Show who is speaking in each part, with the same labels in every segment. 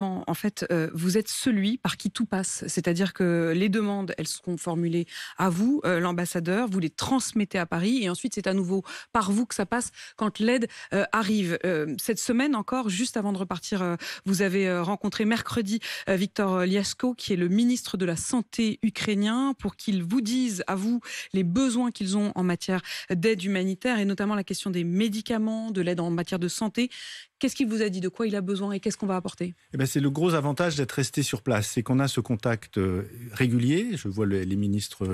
Speaker 1: En fait, vous êtes celui par qui tout passe. C'est-à-dire que les demandes, elles seront formulées à vous, l'ambassadeur, vous les transmettez à Paris et ensuite c'est à nouveau par vous que ça passe quand l'aide, arrive. Cette semaine encore, juste avant de repartir, vous avez, rencontré mercredi, Viktor Liasko, qui est le ministre de la Santé ukrainien, pour qu'il vous dise à vous les besoins qu'ils ont en matière d'aide humanitaire et notamment la question des médicaments, de l'aide en matière de santé. Qu'est-ce qu'il vous a dit? De quoi il a besoin et qu'est-ce qu'on va apporter?
Speaker 2: Eh ben, c'est le gros avantage d'être resté sur place, c'est qu'on a ce contact régulier. Je vois les ministres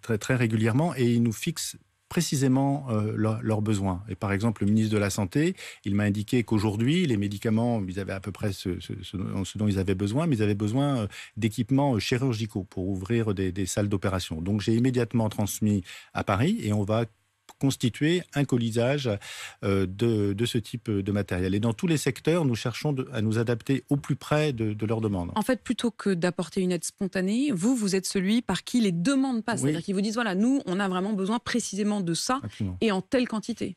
Speaker 2: très, très régulièrement et ils nous fixent précisément leurs besoins. Et par exemple, le ministre de la Santé, il m'a indiqué qu'aujourd'hui, les médicaments, ils avaient à peu près ce dont ils avaient besoin, mais ils avaient besoin d'équipements chirurgicaux pour ouvrir des salles d'opération. Donc j'ai immédiatement transmis à Paris et on va constituer un colisage de ce type de matériel. Et dans tous les secteurs, nous cherchons à nous adapter au plus près de leurs demandes.
Speaker 1: En fait, plutôt que d'apporter une aide spontanée, vous êtes celui par qui les demandes passent.
Speaker 2: Oui,
Speaker 1: C'est-à-dire qu'ils vous disent, voilà, nous, on a vraiment besoin précisément de ça
Speaker 2: absolument.
Speaker 1: et en telle quantité.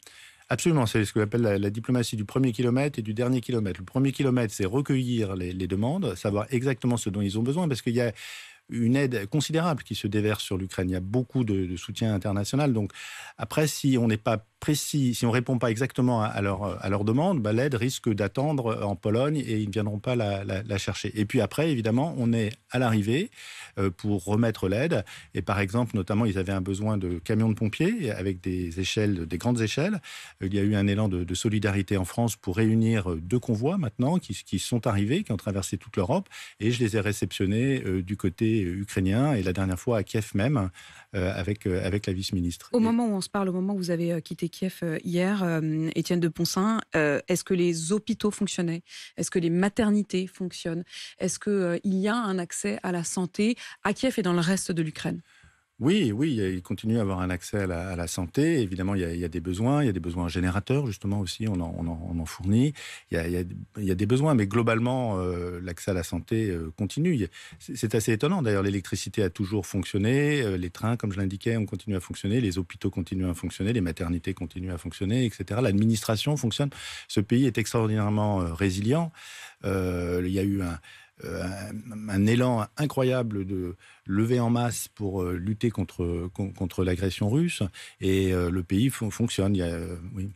Speaker 2: Absolument, c'est ce qu'on appelle la diplomatie du premier kilomètre et du dernier kilomètre. Le premier kilomètre, c'est recueillir les demandes, savoir exactement ce dont ils ont besoin, parce qu'il y a une aide considérable qui se déverse sur l'Ukraine. Il y a beaucoup de soutien international. Donc après, si on n'est pas précis, si on ne répond pas exactement à leur demande, bah, l'aide risque d'attendre en Pologne et ils ne viendront pas la chercher. Et puis après, évidemment, on est à l'arrivée pour remettre l'aide. Et par exemple, notamment, ils avaient un besoin de camions de pompiers avec des échelles, des grandes échelles. Il y a eu un élan de solidarité en France pour réunir 2 convois maintenant qui sont arrivés, qui ont traversé toute l'Europe. Et je les ai réceptionnés du côté ukrainien et la dernière fois à Kiev même avec la vice-ministre.
Speaker 1: Au moment où on se parle, au moment où vous avez quitté Kiev hier, Étienne de Poncin, est-ce que les hôpitaux fonctionnaient? Est-ce que les maternités fonctionnent? Est-ce qu'il y a un accès à la santé à Kiev et dans le reste de l'Ukraine?
Speaker 2: Oui, oui, il continue à avoir un accès à la santé. Évidemment, il y a des besoins. Il y a des besoins générateurs, justement, aussi. On en fournit. Il y a des besoins, mais globalement, l'accès à la santé continue. C'est assez étonnant. D'ailleurs, l'électricité a toujours fonctionné. Les trains, comme je l'indiquais, ont continué à fonctionner. Les hôpitaux continuent à fonctionner. Les maternités continuent à fonctionner, etc. L'administration fonctionne. Ce pays est extraordinairement résilient. Il y a eu un élan incroyable de levée en masse pour lutter contre l'agression russe et le pays fonctionne. Oui.